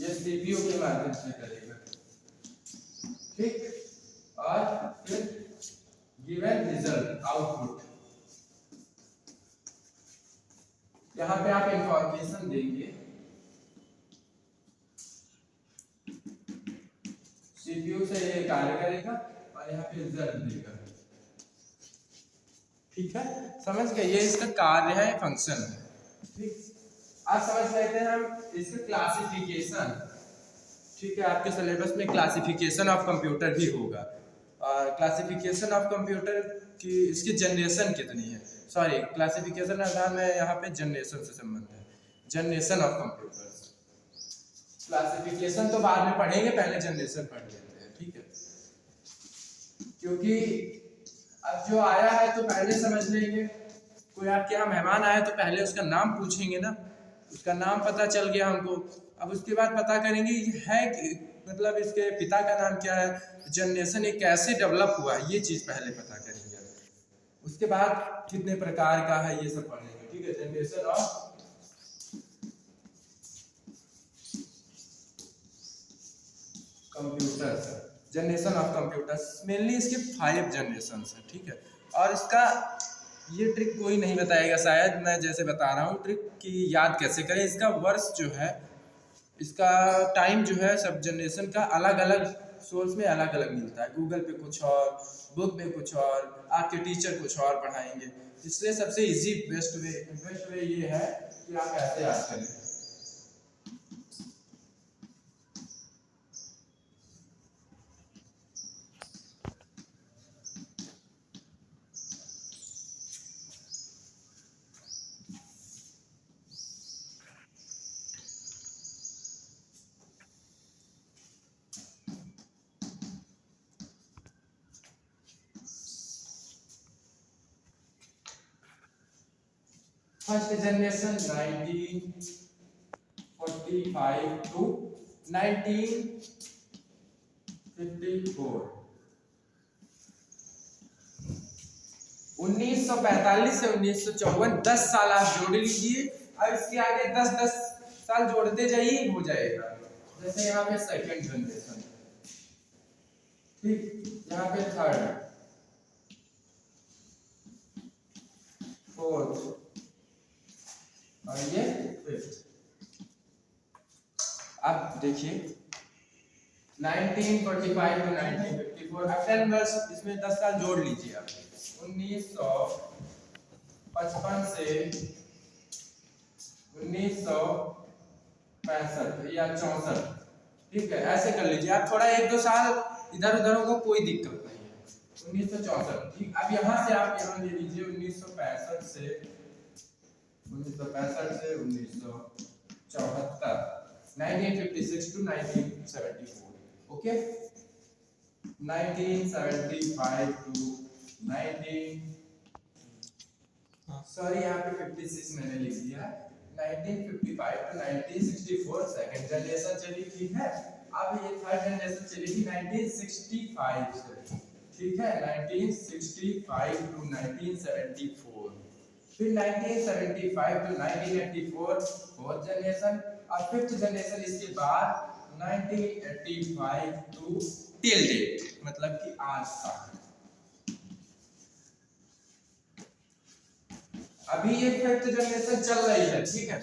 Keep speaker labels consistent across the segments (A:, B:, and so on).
A: ये सीपीयू के माध्यम से करेगा, ठीक। और फिर गिवन रिजल्ट आउटपुट, यहाँ पे आप इंफॉर्मेशन देंगे, सीपीयू से ये कार्य करेगा और यहाँ पे रिजल्ट देगा, ठीक है। समझ गए, ये इसका कार्य है, फंक्शन है, ठीक। अब समझ लेते हैं हम इसका क्लासिफिकेशन, ठीक है। आपके सिलेबस में क्लासिफिकेशन ऑफ कंप्यूटर भी होगा, और क्लासिफिकेशन ऑफ कंप्यूटर की इसकी जनरेशन कितनी है, सॉरी क्लासिफिकेशन अर्थात में यहाँ पे जनरेशन से संबंध है, जनरेशन ऑफ कंप्यूटर। क्लासिफिकेशन तो बाद में पढ़ेंगे, पहले जनरेशन पढ़ लेते हैं, ठीक है। क्योंकि अब जो आया है तो पहले समझ लेंगे, कोई आपके यहाँ मेहमान आया तो पहले उसका नाम पूछेंगे ना, उसका नाम पता चल गया हमको, अब उसके बाद पता करेंगे है मतलब इसके पिता का नाम क्या है, जनरेशन ये कैसे डेवलप हुआ है, ये चीज पहले पता करेंगे, उसके बाद कितने प्रकार का है ये सब पढ़ेंगे, ठीक है। Generation of computers, generation of computers, mainly इसके 5 जनरेशन है, ठीक है। और इसका ये ट्रिक कोई नहीं बताएगा शायद, मैं जैसे बता रहा हूँ ट्रिक की याद कैसे करें। इसका वर्ष जो है, इसका टाइम जो है सब जनरेशन का अलग अलग सोर्स में अलग अलग मिलता है, गूगल पे कुछ और, बुक में कुछ और, आपके टीचर कुछ और पढ़ाएंगे, इसलिए सबसे इजी बेस्ट वे ये है कि आप ऐसे याद करें। फर्स्ट जनरेशन 1945 टू 1954, 1945 से 1954, 10 साल आप जोड़ लीजिए, अब इसके आगे 10-10 साल जोड़ते जाइए, हो जाएगा। जैसे यहाँ पे सेकंड जनरेशन, ठीक, यहाँ पे थर्ड, फोर्थ, और ये फिफ्थ। अब देखिए 1945 टू 1954, अब 10 वर्ष, इसमें 10 साल जोड़ लीजिए आप, 1955 से 1965 या 64, ठीक है, ऐसे कर लीजिए आप, थोड़ा 1-2 साल इधर उधर होगा कोई दिक्कत नहीं है। 1964, ठीक। अब यहाँ से आप यहाँ ले लीजिए 1965 से 1974, 1956 टू 1974, ओके। 1975 टू 19, सॉरी यहाँ पे 56 मैंने लिख दिया, 1955 टू 1964 सेकंड जनरेशन चली, ठीक है। अब ये थर्ड जनरेशन चलेगी 1965 से, ठीक है, 1965 टू 1974, फिर 1975 टू 1984 फोर्थ जनरेशन, और फिफ्थ जनरेशन इसके बाद 1985 टू टिल डेट, मतलब कि आज तक। अभी ये फिफ्थ जनरेशन चल रही है, ठीक है।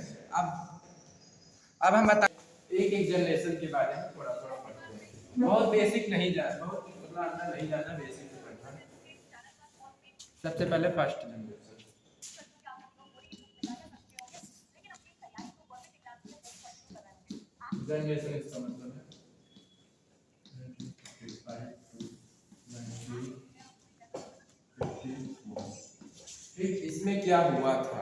A: अब हम बता एक एक जनरेशन के बारे में थोड़ा थोड़ा पढ़ते हैं, बहुत बेसिक नहीं जाना, बहुत मतलब अंदर नहीं जाना, बेसिक से पढ़ना। सबसे पहले फर्स्ट जनरेशन, जनरेशन इसका मतलब है ठीक। इसमें क्या हुआ था,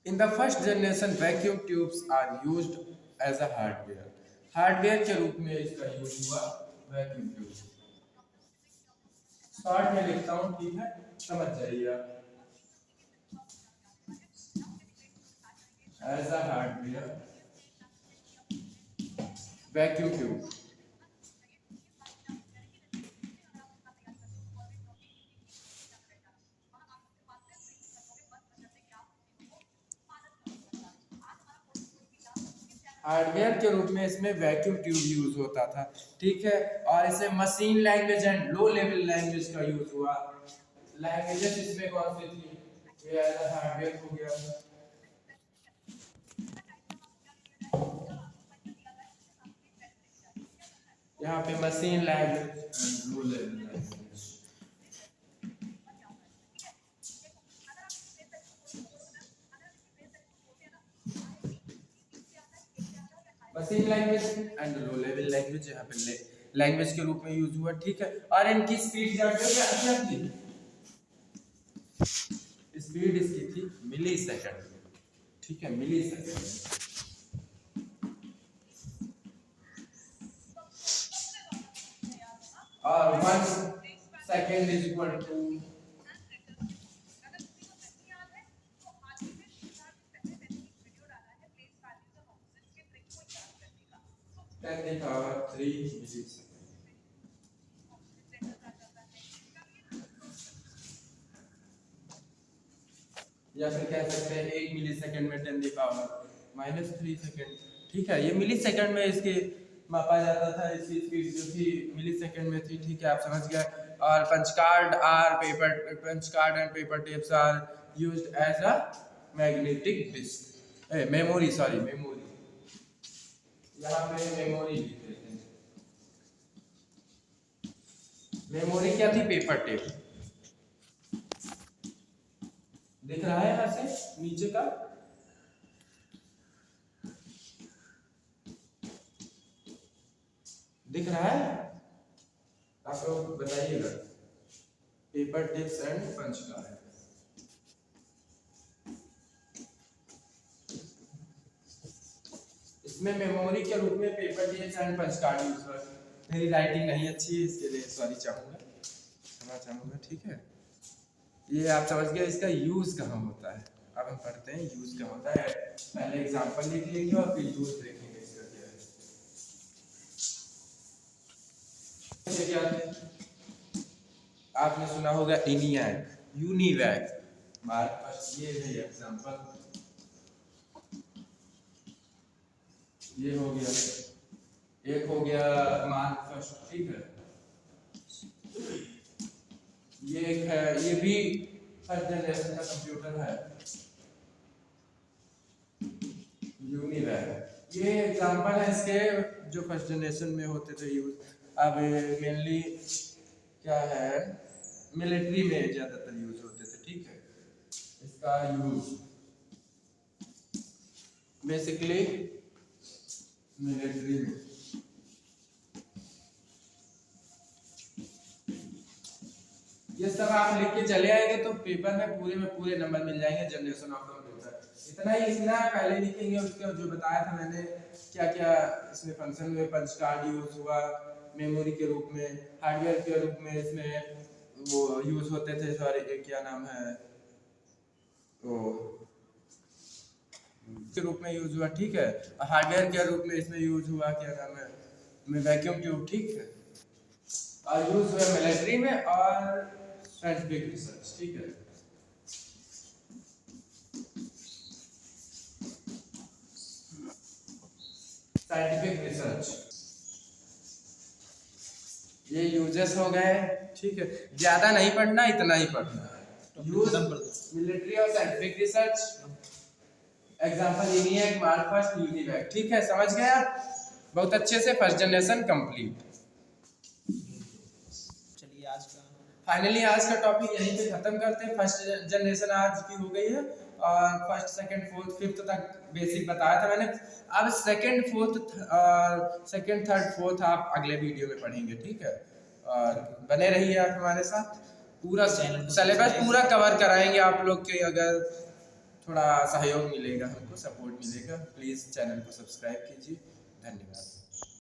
A: in the first generation vacuum tubes are used as a hardware, hardware के रूप में इसका यूज हुआ वैक्यूम ट्यूब। शॉर्ट में लिखता हूँ, ठीक है, समझ जाइए आप, as a hardware vacuum tube. Hardware के रूप में इसमें वैक्यूम ट्यूब यूज होता था, ठीक है। और इसे machine language and low level language का यूज हुआ। लैंग्वेजेस इसमें कौन सी थी? ये हार्डवेयर हो गया, यहाँ पे machine language and low level language. Machine language and low level language यहाँ पे लैंग्वेज के रूप में यूज हुआ, ठीक है। और इनकी स्पीड जानते हो क्या थी? स्पीड इसकी थी मिली सेकंड, ठीक है, मिली सेकंड। और 1 second is equal to 10⁻³ millisecond. या फिर कह सकते हैं 1 मिलीसेकंड में 10⁻³ सेकंड, ठीक है। ये मिलीसेकंड में इसके मापा जाता था, इसकी स्पीड जो थी मिलीसेकंड में थी, ठीक है, आप समझ गए। और punch card and paper tapes are used as a magnetic disk, memory, sorry memory, यहाँ पे मेमोरी लिख देते हैं। मेमोरी क्या थी? Paper tape. दिख रहा है यहाँ से नीचे का? दिख रहा है? आप लोग बताइएगा। Paper tips and punch card, इसमें मेमोरी के रूप में paper tips and punch card use हुआ। मेरी राइटिंग नहीं अच्छी है, इसके लिए सॉरी चाहूँगा, क्षमा चाहूँगा, ठीक है। ये आप समझ गए इसका यूज कहाँ होता है। अब हम पढ़ते हैं यूज कहाँ होता है। पहले एग्जांपल लिख लेंगे और फिर यूज देखेंगे इसका क्या है। क्या है? आपने सुना होगा इनियाक, यूनिवैक, मार्क फर्स्ट, ये है एग्जांपल, ये हो गया, एक हो गया मार्क फर्स्ट, ठीक है। ये एक है, ये भी फर्स्ट जनरेशन का कंप्यूटर है, यूनिवैक। ये एग्जांपल है इसके जो फर्स्ट जनरेशन में होते थे यूज। अब मेनली क्या है, मिलिट्री में ज्यादातर यूज होते थे, ठीक है। इसका यूज बेसिकली मिलिट्री में। ये सब आप लिख के चले आएंगे तो पेपर में पूरे नंबर मिल जाएंगे जनरेशन ऑफ कंप्यूटर। इतना ही लिखना है, पहले लिखेंगे उसके जो बताया था मैंने क्या क्या इसमें फंक्शन हुए। पंच कार्ड यूज हुआ मेमोरी के रूप में, हार्डवेयर के रूप में इसमें वो यूज होते थे, सॉरी क्या नाम है वो के रूप में यूज हुआ, ठीक है। हार्डवेयर के रूप में इसमें यूज हुआ क्या नाम है वैक्यूम ट्यूब, ठीक है। और यूज हुआ मिलिट्री में और साइंटिफिक रिसर्च, ठीक है। साइंटिफिक रिसर्च, ये यूजेस हो गए, ठीक है। ज्यादा नहीं पढ़ना, इतना ही पढ़ना है। यूज मिलिट्री और scientific research, example इनियाक, mark first, UNIVAC, ठीक है, समझ गए आप बहुत अच्छे से। First generation complete.
B: चलिए आज का
A: फाइनली आज का टॉपिक यहीं पे खत्म करते हैं। फर्स्ट जनरेशन आज की हो गई है और फर्स्ट सेकंड फोर्थ फिफ्थ तक बेसिक बताया था मैंने। अब सेकंड थर्ड फोर्थ आप अगले वीडियो में पढ़ेंगे, ठीक है। और बने रहिए आप हमारे साथ, पूरा सिलेबस पूरा कवर कराएंगे आप लोग के। अगर थोड़ा सहयोग मिलेगा, हमको सपोर्ट मिलेगा, प्लीज़ चैनल को सब्सक्राइब कीजिए। धन्यवाद।